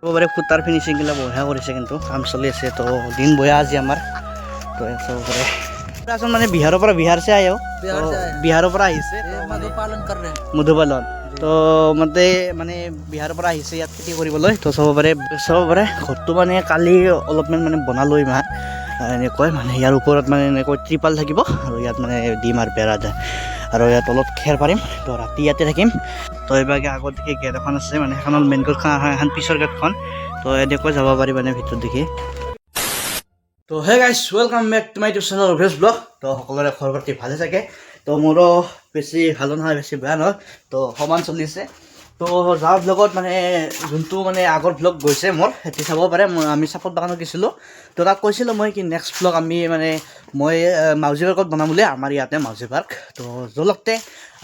একেবাৰে খুঁটাৰ ফিনিচিংগিলা বঢ়িয়া কৰিছে, কিন্তু কাম চলি আছে। তো দিন বঢ়িয়া আজি আমাৰ। তো চবৰে আচল মানে বিহাৰৰ से आए हो, বিহাৰৰ পৰা আহিছে মধু পালন। তো মানে বিহাৰৰ পৰা আহিছে ইয়াত খেতি কৰিবলৈ। তো চবৰে ঘৰটো মানে কালি অলপমান মানে বনালো ইমান এনেকৈ, মানে ইয়াৰ ওপৰত মানে এনেকৈ ত্ৰিপাল থাকিব আৰু ইয়াত মানে দিম আৰু বেৰা যায় আৰু ইয়াত তলত খেৰ পাৰিম। তো ৰাতি ইয়াতে থাকিম। তো এইভাগে আগত দেখি গেট এখন আছে, মানে এখন হ'ল মেইন গেটখন, এখন পিছৰ গেটখন। তো এনেকৈ যাব পাৰি মানে ভিতৰত দেখি। তো hey guys, welcome back to my YouTube channel Abhiyash vlog. তো সকলোৰে খবৰ পাতি ভালে থাকে। তো মোৰো বেছি ভালো নহয়, বেছি বেয়া নহয়, তো সমান চলি আছে। তো যাওঁ ব্লগত মানে যোনটো মানে আগৰ ব্লগ গৈছে মোৰ, সেইটো চাব পাৰে। আমি চাপত বাগানত গৈছিলোঁ। তো তাক কৈছিলোঁ মই কি নেক্সট ব্লগ আমি মানে মই মাউজী পাৰ্কত বনাম বুলি, আমাৰ ইয়াতে মাউজী পাৰ্ক। তো জলকতে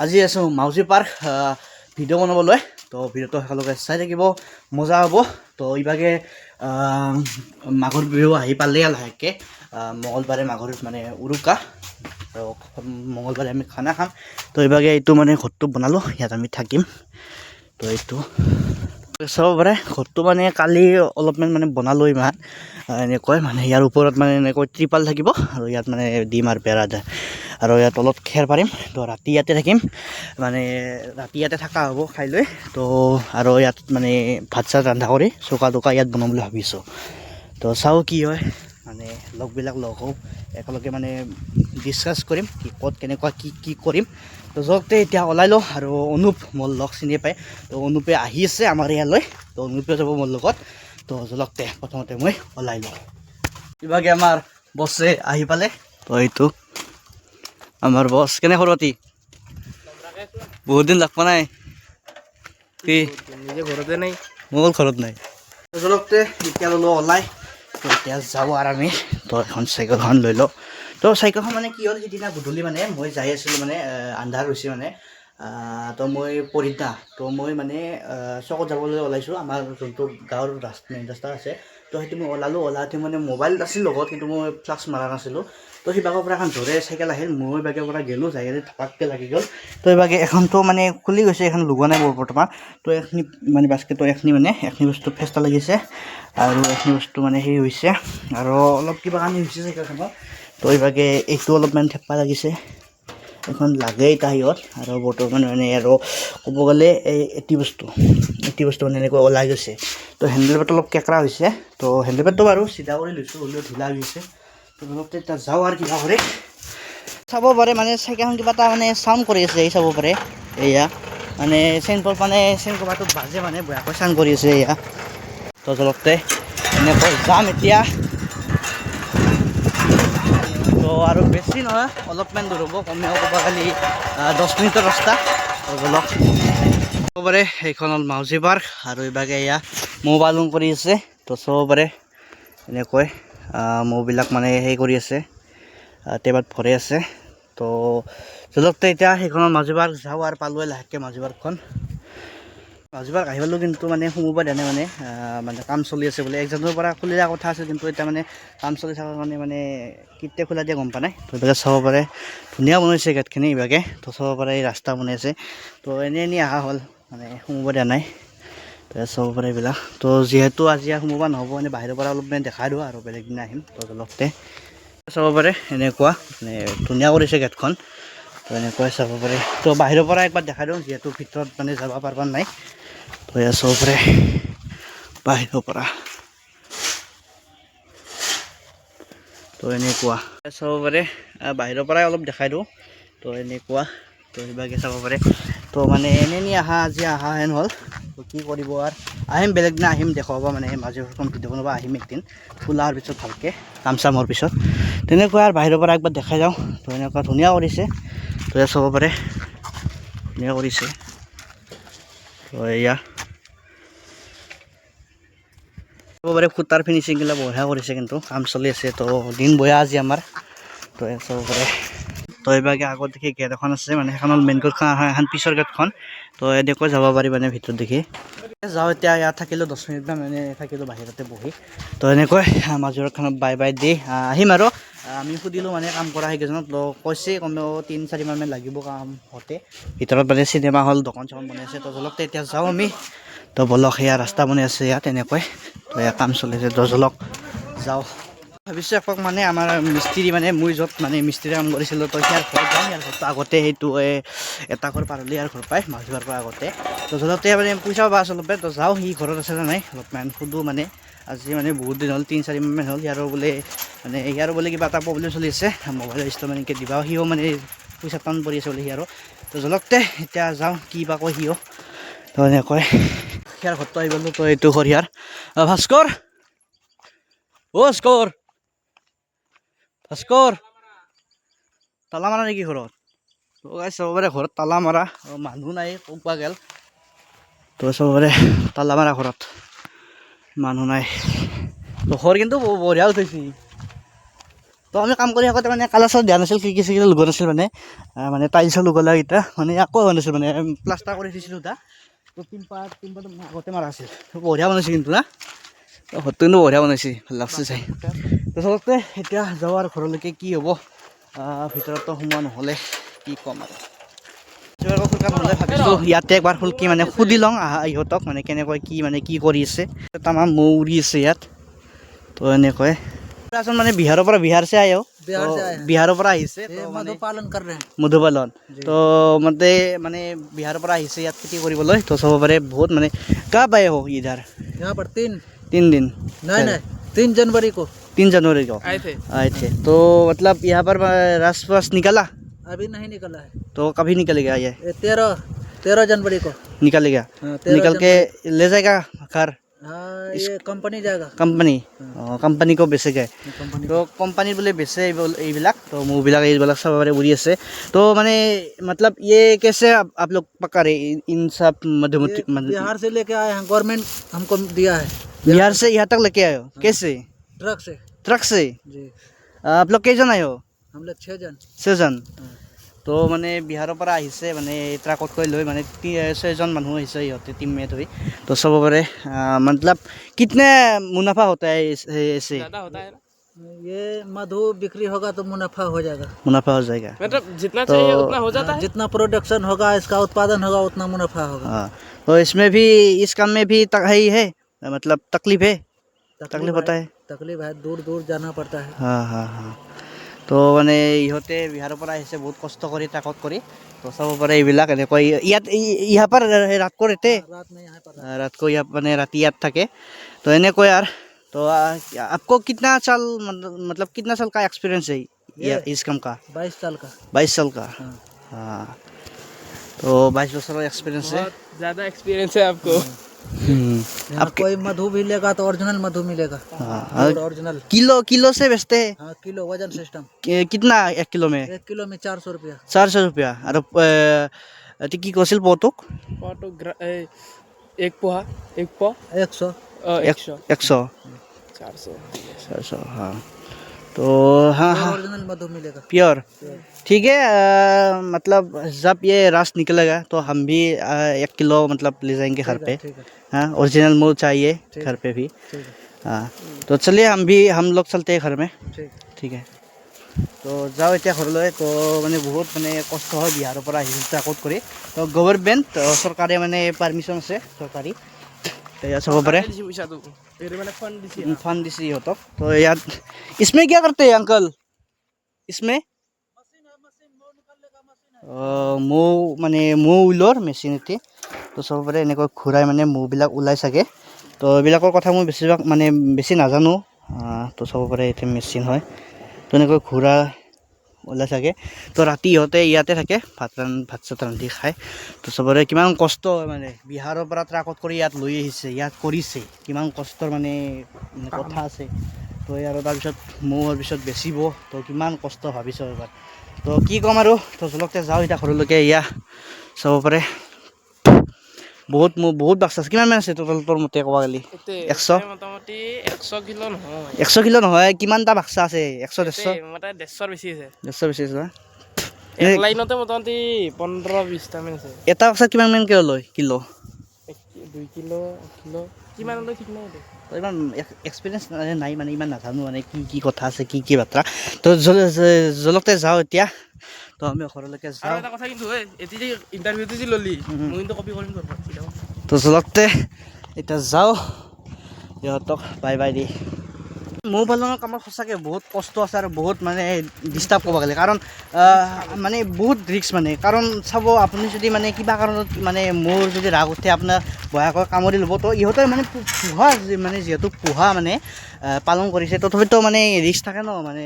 আজি আছোঁ মাউজী পাৰ্ক ভিডিঅ' বনাবলৈ। তো ভিডিঅ'টো সকলোকে চাই থাকিব, মজা হ'ব। তো ইভাগে মাঘৰ বিহু আহি পালেই লাহেকৈ মঙলবাৰে মাঘৰ মানে উৰুকা। তো মঙলবাৰে আমি খানা খাম। তো এইভাগে এইটো মানে ঘৰটো বনালোঁ, ইয়াত আমি থাকিম। তো এইটো চাব পাৰে, ঘৰটো মানে কালি অলপমান মানে বনালোঁ ইমান এনেকৈ, মানে ইয়াৰ ওপৰত মানে এনেকৈ ত্ৰিপাল থাকিব আৰু ইয়াত মানে দিম আৰু বেৰা যায় আৰু ইয়াত তলত খেৰ পাৰিম। তো ৰাতি ইয়াতে থাকিম, মানে ৰাতি ইয়াতে থকা হ'ব খাই লৈ। তো আৰু ইয়াত মানে ভাত চাত ৰন্ধা কৰি চৌকা তৌকা ইয়াত বনাম বুলি ভাবিছোঁ। তো চাওঁ কি হয়, মানে লগবিলাক লগ হওঁ, একেলগে মানে ডিছকাছ কৰিম কি ক'ত কেনেকুৱা কি কৰিম। তো যতে এতিয়া ওলাই লওঁ। আৰু অনুপ মোৰ লগ চিনি পায়, তো অনুপে আহি আছে আমাৰ ইয়ালৈ। তো অনুপে যাব মোৰ লগত। তো জলকতে প্ৰথমতে মই ওলাই লওঁ। ইভাগে আমাৰ বছে আহি পালে। তো এইটো আমাৰ বছ। কেনে খবৰ পাতি? বহুত দিন লগ পোৱা নাই। কি নিজে ঘৰতে নাই? মোৰ ঘৰত নাই। জলকতে এতিয়া ল'লো ওলাই। তো এতিয়া যাব আৰু আমি। তো এখন চাইকেলখন লৈ লওঁ। তো চাইকেলখন মানে কি হ'ল, সিদিনা গধূলি মানে মই যাই আছিলোঁ, মানে আন্ধাৰ হৈছে মানে। তো মই পৰিতা, তো মই মানে চকত যাবলৈ ওলাইছোঁ, আমাৰ যোনটো গাঁৱৰ মেইন ৰাস্তা আছে। তো সেইটো মই ওলাওঁতে মানে মোবাইল আছিল লগত, কিন্তু মই ফ্লাছ মাৰা নাছিলোঁ। তো সিবাগৰ পৰা এখন জোৰে চাইকেল আহিল, মই বাগেৰ পৰা গ'লোঁ, যাই কিনে ধপাককৈ লাগি গ'ল। তো এইভাগে এখনতো মানে খুলি গৈছে, এখন লগোৱা নাই বৰ্তমান। তো এইখিনি মানে বাস্কেটৰ এইখিনি মানে এইখিনি বস্তু ফেষ্টা লাগিছে আৰু এইখিনি বস্তু মানে সেই হৈছে আৰু অলপ কিবা কানি হৈছে চাইকেলখনত। তো এইভাগে এইটো অলপমান থেপ্পা লাগিছে, এখন লাগে এতিয়া সিহঁত। আৰু বৰ্তমান মানে আৰু ক'ব গ'লে এটি বস্তু মানে এনেকৈ ওলাই গৈছে। তো হেণ্ডেলবাৰটো অলপ কেঁকৰা হৈছে। তো হেণ্ডেলবাৰটো বাৰু চিধা কৰি লৈছোঁ, হ'লেও ঢিলা হৈছে। তো অলপ এতিয়া যাওঁ আৰু কিবা কৰি চাব পাৰে, মানে চাইকেলখন কিবা এটা মানে চাউণ্ড কৰি আছে, এই চাব পাৰে। এয়া মানে চেইন কভাৰটোত বাজে, মানে বেয়াকৈ চাউণ্ড কৰি আছে এয়া। তো জলকতে এনেকৈ যাম এতিয়া। তো আৰু বেছি নহয়, অলপমান দূৰ হ'ব, কমেও ক'ব খালি 10 মিনিটৰ ৰাস্তা। তো জলক চাব পাৰে, সেইখন হ'ল মাউজী পাৰ্ক। আৰু এইভাগে এয়া মৌ পালন কৰি আছে। তো চাব পাৰে এনেকৈ মৌবিলাক মানে সেই কৰি আছে, টেবাত ভৰাই আছে। তো জলকতে এতিয়া সেইখনৰ মাউজী পাৰ্ক যাওঁ আৰু পালোৱে লাহেকৈ মাউজী পাৰ্কখন। মাউজী পাৰ্ক আহি পালোঁ, কিন্তু মানে সোমাব দিয়া নাই, মানে কাম চলি আছে বোলে। 1 জানুৱাৰীৰ পৰা খুলি দিয়া কথা আছিল, কিন্তু এতিয়া মানে কাম চলি থকাৰ কাৰণে মানে কেতিয়া খোলা দিয়ে গম পোৱা নাই। তো এইভাগে চাব পাৰে, ধুনীয়া বনাইছে গেটখিনি ইভাগে। তো চাব পাৰে এই ৰাস্তা বনাইছে। তো এনেই অহা হ'ল, মানে সোমাব দিয়া নাই। তো চাব পাৰে এইবিলাক। তো যিহেতু আজি সোমাব নহ'ব, মানে বাহিৰৰ পৰা অলপ মানে দেখাই দিওঁ আৰু বেলেগ দিনা আহিম। তো জলকতে চাব পাৰে এনেকুৱা, মানে ধুনীয়া কৰিছে গেটখন। তো এনেকৈ চাব পাৰে। তো বাহিৰৰ পৰা একবাৰ দেখাই দিওঁ, যিহেতু ভিতৰত মানে যাব পাৰিব নাই। তো এয়া চাব পাৰে বাহিৰৰ পৰা। তো এনেকুৱা চাব পাৰে, বাহিৰৰ পৰাই অলপ দেখাই দিওঁ। তো এনেকুৱা, তো সেইভাগে চাব পাৰে। তো মানে এনেই আজি অহা হেন হ'ল। তো কি কৰিব আৰু, আহিম বেলেগ দিনা আহিম, দেখুৱাব মানে মাউজী পাৰ্কখন ভিডিঅ' বনাব আহিম একদিন, খোলাৰ পিছত ভালকৈ কাম চাম হোৱাৰ পিছত। তেনেকুৱা আৰু বাহিৰৰ পৰা একবাৰ দেখাই যাওঁ। তো এনেকুৱা ধুনীয়া কৰিছে। তো এয়া চাব পাৰে, ধুনীয়া কৰিছে। তো এয়া চাব পাৰে, খুঁটাৰ ফিনিচিংগিলা বঢ়িয়া কৰিছে, কিন্তু কাম চলি আছে। তো দিন বঢ়িয়া আজি আমাৰ। তো চাব পাৰে। তো এইভাগে আগত দেখি গেট এখন আছে, মানে সেইখন হ'ল মেইন গেটখন, এখন পিছৰ গেটখন। তো এনেকৈ যাব পাৰি মানে ভিতৰত দেখি। যাওঁ এতিয়া, ইয়াত থাকিলোঁ 10 মিনিটমান, মানে থাকিলোঁ বাহিৰতে বহি। তো এনেকৈ মাউজী পাৰ্কখনত বাই বাই দি আহিম আৰু। আমি সুধিলোঁ মানে কাম কৰা সেইকেইজনক, তো কৈছে কমেও 3-4 মাহমান লাগিব কাম হওঁতে। ভিতৰত মানে চিনেমা হল, দোকান চোকান বনাই আছে। তো জলকতে এতিয়া যাওঁ আমি। তো বলক সেয়া ৰাস্তা বনাই আছে ইয়াত এনেকৈ তো এয়া কাম চলি আছে তো জলক যাওঁ ভাবিছোঁ এপাক মানে আমাৰ মিস্ত্ৰী মানে মই য'ত মানে মিস্ত্ৰী কাম কৰিছিলোঁ তো ইয়াৰ ঘৰত যাম ইয়াৰ ঘৰটো আগতে সেইটো এটা ঘৰ পাৰ হ'লে ইয়াৰ ঘৰ পায় মাছ ধৰাৰ পৰা আগতে তো জলতে মানে পইচা পাবা আচলতে তো যাওঁ সি ঘৰত আছে নে নাই অলপমান সুধো মানে আজি মানে বহুত দিন হ'ল 3-4 মাহমান হ'ল ইয়াৰো বোলে কিবা এটা প্ৰব্লেম চলি আছে মোবাইলৰ ইনষ্টলমেণ্ট এনেকৈ দিবা সিও মানে পইচা টান পৰি আছে বোলে সিয়াৰো তো জলকতে এতিয়া যাওঁ কি বা কয় সিও তো এনেকৈ সিয়াৰ ঘৰটো আহি গ'লোঁ তো এইটো ঘৰ ইয়াৰ ভাস্কৰ ভাস্কৰ তালা মাৰা নেকি ঘৰত চবৰে ঘৰত তালা মাৰা মানুহ নাই ক'বা গেল তো চবৰে তালা মাৰা ঘৰত মানুহ নাই তো ঘৰ কিন্তু বঢ়িয়া উঠাইছে তো আমি কাম কৰি থাকোঁতে মানে কালাৰ চালাৰ দিয়া নাছিল খিৰিকি চিৰিকি লগোৱা নাছিল মানে টাইলছৰ লগোৱা এতিয়া মানে আকৌ হোৱা নাছিল মানে প্লাষ্টাৰ কৰি দিছিলোঁ এটা তো তিনপাত আগতে মাৰা আছিল বঢ়িয়া বনাইছে কিন্তু না ঘৰটো কিন্তু বঢ়িয়া বনাইছে ভাল লাগছে চাই তো চবতে এতিয়া যাওঁ আৰু ঘৰলৈকে কি হ'ব ভিতৰতো সোমোৱা নহ'লে কি ক'ম আৰু ভাবিছোঁ ইয়াতে একবাৰ ফুলকি মানে সুধি লওঁ ইহঁতক মানে কেনেকৈ কি কৰি আছে তামাম মৌ উৰি আছে ইয়াত তো এনেকৈ মানে বিহাৰৰ से आए हो बिहारों पर আহিছে মধুপালন তো মানে বিহাৰৰ পৰা আহিছে ইয়াত খেতি কৰিবলৈ তো চাব পাৰে বহুত মানে कब आए हो इधर यहाँ पर 3 दिन नहीं 3 जनवरी को 3 जनवरी को आए थे तो मतलब यहाँ पर रास निकला अभी नहीं निकला है तो कभी निकलेगा ये 13 जनवरी को निकलेगा निकल के ले जाएगा घर हाँ ये कंपनी जाएगा कंपनी को बेचेगा तो कंपनी बोले बेचे এইবিলাক তো মৌবিলাক এইবিলাক सब उड़ी আছে तो माने मतलब ये कैसे आप लोग पका रहे इन सब मधुमती बिहार से लेके आए हैं गवर्नमेंट हमको दिया है बिहार से यहाँ तक लेके आए हो कैसे ट्रक से जी आप लोग कैसे आए हो हम लोग 6 जन তো মানে বিহাৰৰ পৰা আহিছে মানে ট্ৰাকত কৈ লৈ মানে 6 জন মানুহ আহিছে ইহঁতে টিমমেট হৈ তো চাব পাৰে मतलब कितने मुनाफा होता है ऐसे ज़्यादा होता है ना ये मधु बिक्री होगा तो मुनाफा हो जाएगा मतलब जितना चाहिए उतना हो जाता है जितना प्रोडक्शन होगा इसका उत्पादन होगा उतना मुनाफा होगा तो इसमें भी इस काम में भी है मतलब तकलीफ होता है तकलीफ है दूर जाना पड़ता है हाँ তো মানে ইহঁতে বিহাৰৰ পৰা আহিছে বহুত কষ্ট কৰি ট্ৰাকত কৰি তো চাব পাৰে এইবিলাক এনেকৈ ইয়াৰ পৰা ৰাত को रहते रात को यहाँ মানে ৰাতি ইয়াত থাকে তো এনেকৈ আৰু तो आपको कितना साल मतलब कितना साल का एक्सपीरियंस है इस काम का 22 साल का हाँ तो 22 वर्ष का एक्सपीरियंस है ज़्यादा एक्सपीरियंस है आपको अब कोई मधु भी लेगा तो ओरिजिनल मधु मिलेगा ओरिजिनल किलो से बेचते हैं हाँ किलो वजन सिस्टम कितना 1 किलो में 400 रुपया 400 रुपया और কি কৈছিল পটুক एक पोहा 100 400 हाँ तो हाँ ओरिजिनल मधु मिलेगा प्योर ठीक है मतलब जब ये रस निकलेगा तो हम भी 1 किलो मतलब ले जाएंगे घर पे हाँ ओरिजिनल मधु चाहिए घर पे भी हाँ तो चलिए हम लोग चलते हैं घर में ठीक है তো যাওঁ এতিয়া ঘৰলৈ তো মানে বহুত মানে কষ্ট হয় বিহাৰৰ পৰা আহিছিল ট্ৰাকত কৰি তো গভৰ্ণমেণ্ট চৰকাৰে মানে পাৰ্মিশ্যন আছে চৰকাৰী तो सब पर फंड दिसी होता तो यार इसमें क्या करते हैं अंकल इसमें मौ माने मौ उलोर मेसिन एटी तो सब पर এনেকৈ ঘূৰাই মানে মৌবিলাক ওলাই থাকে তো এইবিলাকৰ কথা মই বেছিভাগ মানে বেছি নাজানো তো सब पर এটি মেচিন হয় তো এনেকৈ ঘূৰা ওলাই থাকে তো ৰাতি ইহঁতে ইয়াতে থাকে ভাত চাত ৰান্ধি খায় তো চবৰে কিমান কষ্ট হয় মানে বিহাৰৰ পৰা ট্ৰাকত কৰি ইয়াত লৈ আহিছে ইয়াত কৰিছে কিমান কষ্টৰ মানে কথা আছে তো আৰু তাৰপিছত মৌৰ পিছত বেচিব তো কিমান কষ্ট ভাবিছোঁ এবাৰ তো কি ক'ম আৰু তো জলকতে যাওঁ এতিয়া ঘৰলৈকে এয়া চাব পাৰে বহুত বাক্স আছে কিমান মান আছে টোটাল তোৰ মতে ক'ব গ'লে 100 মোটামুটি 100 কিলো নহয় 100 কিলো নহয় কিমানটা বাক্স আছে 100 150 মানে 150 বেছি আছে 150 বেছি আছে এক লাইনতে মোটামুটি 15-20 টা মান আছে এটা বাক্সা কিমান মান লয় কিলো 2 কিলো 1 কিলো কিমান লয় ঠিক নাই তো ইমান এক্সপিৰিয়েঞ্চ নাই মানে ইমান নাজানো মানে কি কথা আছে কি বাৰ্তা তো জলকতে যাওঁ এতিয়া তো আমি ঘৰলৈকে যাওঁ আৰু এটা কথা কিন্তু এতি যে ইন্টাৰভিউটো যে ললি মই কিন্তু কপি কৰিম তোৰ তো চলতে এতিয়া যাওঁ সিহঁতক বাই বাই দি মৌ পালনৰ কামত সঁচাকৈ বহুত কষ্ট আছে আৰু বহুত মানে ডিষ্টাৰ্ব ক'ব গ'লে কাৰণ মানে বহুত ৰিস্ক মানে কাৰণ চাব আপুনি যদি মানে কিবা কাৰণত মানে মোৰ যদি ৰাগ উঠে আপোনাৰ ভয়াকৈ কামুৰি ল'ব তো ইহঁতে মানে পোহা মানে যিহেতু পোহা মানে পালন কৰিছে তথাপিতো মানে ৰিস্ক থাকে ন মানে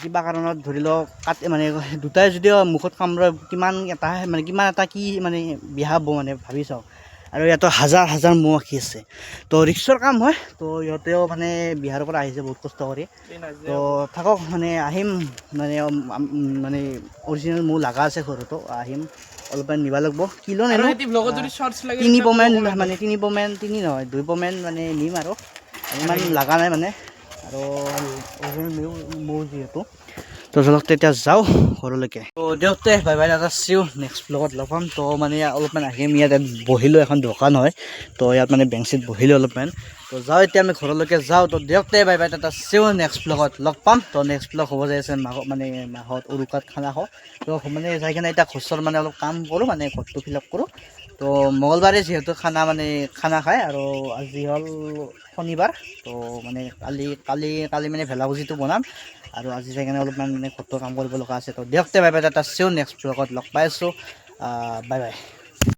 কিবা কাৰণত ধৰি লওক মানে দুটাই যদিও মুখত কামোৰে কিমান এটা কি মানে বিয়া হ'ব মানে ভাবি চাওক আৰু ইয়াতো হাজাৰ হাজাৰ মৌ আহি আছে তো ৰিক্সৰ কাম হয় তো ইহঁতেও মানে বিহাৰৰ পৰা আহিছে বহুত কষ্ট কৰি তো থাকক মানে আহিম মানে অৰিজিনেল মৌ লগা আছে ঘৰতো আহিম অলপমান নিব লাগিব কিলো নিনো 3 পমেণ্ট তিনি নহয় 2 পমেণ্ট মানে নিম আৰু ইমান লগা নাই মানে আৰু অৰিজিনেল মৌ যিহেতু তো চলক তেতিয়া যাওঁ ঘৰলৈকে তো দিয়কতে বাই বাই দাদা চিও নেক্সট ব্লগত লগ পাম তো মানে অলপমান আহিম ইয়াত বহিলোঁ এখন দোকান হয় তো ইয়াত মানে বেঞ্চিত বহিলোঁ অলপমান তো যাওঁ এতিয়া আমি ঘৰলৈকে যাওঁ তো দিয়কতে বাই বাই দাদা চিও নেক্সট ব্লগত লগ পাম তো নেক্সট ব্লগ হ'ব যাই আছে মাহত উৰুকাত খানা খাওঁ তো মানে যাই কিনে এতিয়া ঘৰৰ মানে অলপ কাম কৰোঁ মানে ঘৰটো ফিল আপ কৰোঁ তো মঙলবাৰে যিহেতু খানা খায় আৰু আজি হ'ল শনিবাৰ তো মানে কালি মানে ভেলাপুজিটো বনাম আৰু আজি যাই কিনে অলপমান মানে ঘৰটো কাম কৰিব লগা আছে তো দিয়কতে বাই বাই দাদা চিও নেক্সট ব্লগত লগ পাই আছোঁ বাই বাই